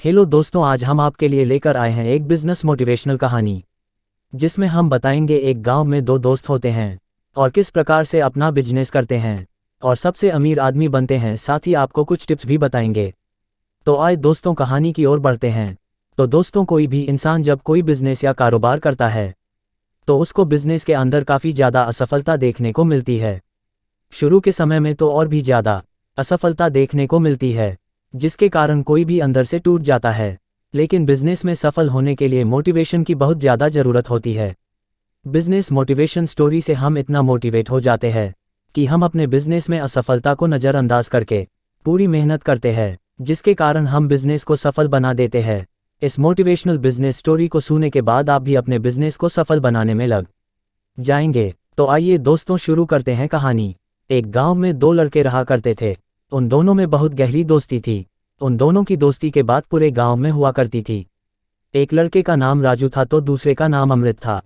Hello दोस्तों, आज हम आपके लिए लेकर आए हैं एक बिजनेस मोटिवेशनल कहानी जिसमें हम बताएंगे एक गांव में दो दोस्त होते हैं और किस प्रकार से अपना बिजनेस करते हैं और सबसे अमीर आदमी बनते हैं। साथ ही आपको कुछ टिप्स भी बताएंगे। तो आए दोस्तों, कहानी की ओर बढ़ते हैं। तो दोस्तों, कोई भी इंसान जब कोई बिजनेस या कारोबार करता है तो उसको बिजनेस के अंदर काफ़ी ज़्यादा असफलता देखने को मिलती है। शुरू के समय में तो और भी ज़्यादा असफलता देखने को मिलती है, जिसके कारण कोई भी अंदर से टूट जाता है। लेकिन बिजनेस में सफल होने के लिए मोटिवेशन की बहुत ज़्यादा ज़रूरत होती है। बिजनेस मोटिवेशन स्टोरी से हम इतना मोटिवेट हो जाते हैं कि हम अपने बिजनेस में असफलता को नज़रअंदाज करके पूरी मेहनत करते हैं, जिसके कारण हम बिजनेस को सफल बना देते हैं। इस मोटिवेशनल बिजनेस स्टोरी को सुनने के बाद आप भी अपने बिजनेस को सफल बनाने में लग जाएंगे। तो आइए दोस्तों, शुरू करते हैं कहानी। एक गांव में दो लड़के रहा करते थे। उन दोनों में बहुत गहरी दोस्ती थी। उन दोनों की दोस्ती के बाद पूरे गांव में हुआ करती थी। एक लड़के का नाम राजू था तो दूसरे का नाम अमृत था।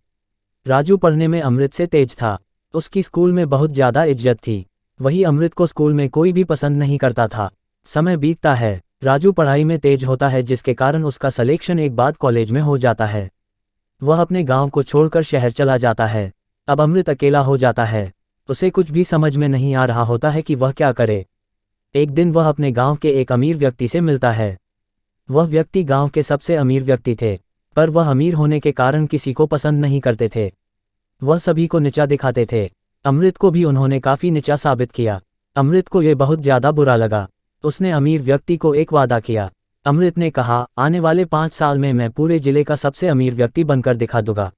राजू पढ़ने में अमृत से तेज था। उसकी स्कूल में बहुत ज़्यादा इज्जत थी। वही अमृत को स्कूल में कोई भी पसंद नहीं करता था। समय बीतता है, राजू पढ़ाई में तेज होता है, जिसके कारण उसका सिलेक्शन एक बाद कॉलेज में हो जाता है। वह अपने गांव को छोड़कर शहर चला जाता है। अब अमृत अकेला हो जाता है। उसे कुछ भी समझ में नहीं आ रहा होता है कि वह क्या करे। एक दिन वह अपने गांव के एक अमीर व्यक्ति से मिलता है। वह व्यक्ति गांव के सबसे अमीर व्यक्ति थे, पर वह अमीर होने के कारण किसी को पसंद नहीं करते थे। वह सभी को नीचा दिखाते थे। अमृत को भी उन्होंने काफ़ी नीचा साबित किया। अमृत को यह बहुत ज़्यादा बुरा लगा। उसने अमीर व्यक्ति को एक वादा किया। अमृत ने कहा, आने वाले 5 साल में मैं पूरे जिले का सबसे अमीर व्यक्ति बनकर दिखा दूंगा।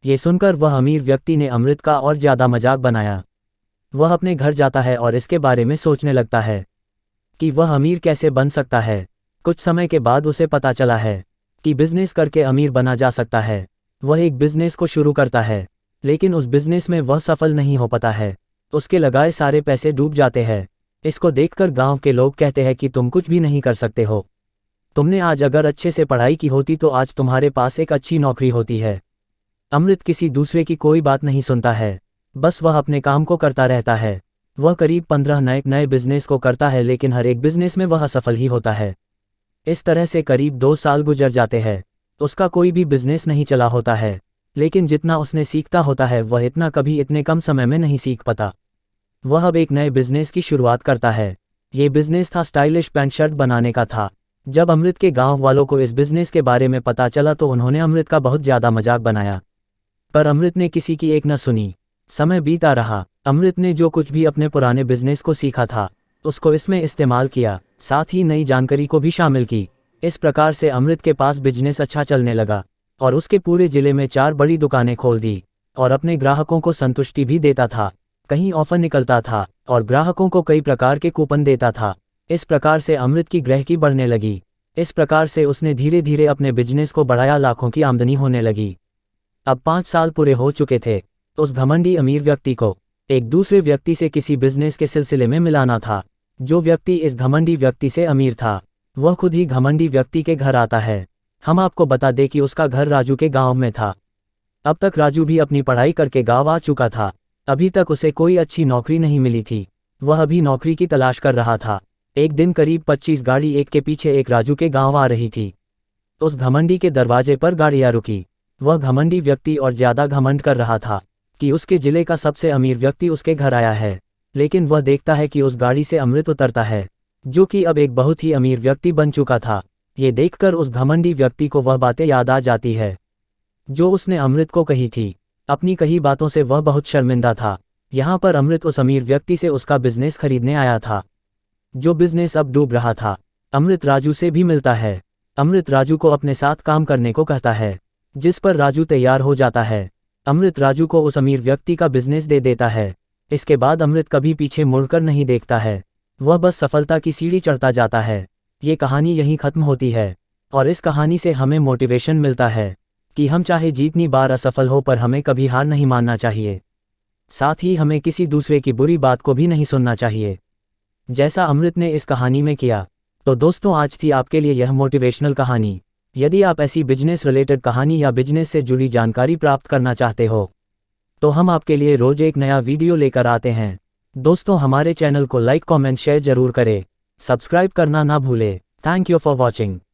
ये सुनकर वह अमीर व्यक्ति ने अमृत का और ज़्यादा मजाक बनाया। वह अपने घर जाता है और इसके बारे में सोचने लगता है कि वह अमीर कैसे बन सकता है। कुछ समय के बाद उसे पता चला है कि बिजनेस करके अमीर बना जा सकता है। वह एक बिजनेस को शुरू करता है, लेकिन उस बिजनेस में वह सफल नहीं हो पाता है। उसके लगाए सारे पैसे डूब जाते हैं। इसको देखकर गांव के लोग कहते हैं कि तुम कुछ भी नहीं कर सकते हो। तुमने आज अगर अच्छे से पढ़ाई की होती तो आज तुम्हारे पास एक अच्छी नौकरी होती है। अमृत किसी दूसरे की कोई बात नहीं सुनता है, बस वह अपने काम को करता रहता है। वह करीब 15 नए बिजनेस को करता है, लेकिन हर एक बिजनेस में वह असफल ही होता है। इस तरह से करीब 2 साल गुजर जाते हैं। उसका कोई भी बिजनेस नहीं चला होता है, लेकिन जितना उसने सीखता होता है वह इतना कभी इतने कम समय में नहीं सीख पाता। वह अब एक नए बिजनेस की शुरुआत करता है। ये बिजनेस था स्टाइलिश पैंट शर्ट बनाने का था। जब अमृत के गाँव वालों को इस बिजनेस के बारे में पता चला तो उन्होंने अमृत का बहुत ज़्यादा मजाक बनाया, पर अमृत ने किसी की एक न सुनी। समय बीता रहा। अमृत ने जो कुछ भी अपने पुराने बिजनेस को सीखा था उसको इसमें इस्तेमाल किया, साथ ही नई जानकारी को भी शामिल की। इस प्रकार से अमृत के पास बिजनेस अच्छा चलने लगा और उसके पूरे जिले में 4 बड़ी दुकानें खोल दी और अपने ग्राहकों को संतुष्टि भी देता था। कहीं ऑफर निकलता था और ग्राहकों को कई प्रकार के कूपन देता था। इस प्रकार से अमृत की ग्राहकी बढ़ने लगी। इस प्रकार से उसने धीरे धीरे अपने बिजनेस को बढ़ाया। लाखों की आमदनी होने लगी। अब 5 साल पूरे हो चुके थे। उस घमंडी अमीर व्यक्ति को एक दूसरे व्यक्ति से किसी बिजनेस के सिलसिले में मिलाना था। जो व्यक्ति इस घमंडी व्यक्ति से अमीर था वह खुद ही घमंडी व्यक्ति के घर आता है। हम आपको बता दें कि उसका घर राजू के गांव में था। अब तक राजू भी अपनी पढ़ाई करके गांव आ चुका था। अभी तक उसे कोई अच्छी नौकरी नहीं मिली थी। वह अभी नौकरी की तलाश कर रहा था। एक दिन करीब 25 गाड़ी एक के पीछे एक राजू के गाँव आ रही थी। उस घमंडी के दरवाजे पर गाड़ियाँ रुकी। वह घमंडी व्यक्ति और ज़्यादा घमंड कर रहा था कि उसके जिले का सबसे अमीर व्यक्ति उसके घर आया है। लेकिन वह देखता है कि उस गाड़ी से अमृत उतरता है, जो कि अब एक बहुत ही अमीर व्यक्ति बन चुका था। ये देखकर उस घमंडी व्यक्ति को वह बातें याद आ जाती है जो उसने अमृत को कही थी। अपनी कही बातों से वह बहुत शर्मिंदा था। यहाँ पर अमृत उस अमीर व्यक्ति से उसका बिजनेस खरीदने आया था, जो बिजनेस अब डूब रहा था। अमृत राजू से भी मिलता है। अमृत राजू को अपने साथ काम करने को कहता है, जिस पर राजू तैयार हो जाता है। अमृत राजू को उस अमीर व्यक्ति का बिजनेस दे देता है। इसके बाद अमृत कभी पीछे मुड़कर नहीं देखता है। वह बस सफलता की सीढ़ी चढ़ता जाता है। ये कहानी यहीं खत्म होती है और इस कहानी से हमें मोटिवेशन मिलता है कि हम चाहे जितनी बार असफल हो पर हमें कभी हार नहीं मानना चाहिए। साथ ही हमें किसी दूसरे की बुरी बात को भी नहीं सुनना चाहिए, जैसा अमृत ने इस कहानी में किया। तो दोस्तों, आज थी आपके लिए यह मोटिवेशनल कहानी। यदि आप ऐसी बिजनेस रिलेटेड कहानी या बिजनेस से जुड़ी जानकारी प्राप्त करना चाहते हो तो हम आपके लिए रोज एक नया वीडियो लेकर आते हैं। दोस्तों, हमारे चैनल को लाइक, कमेंट, शेयर जरूर करें। सब्सक्राइब करना ना भूलें। Thank you for watching.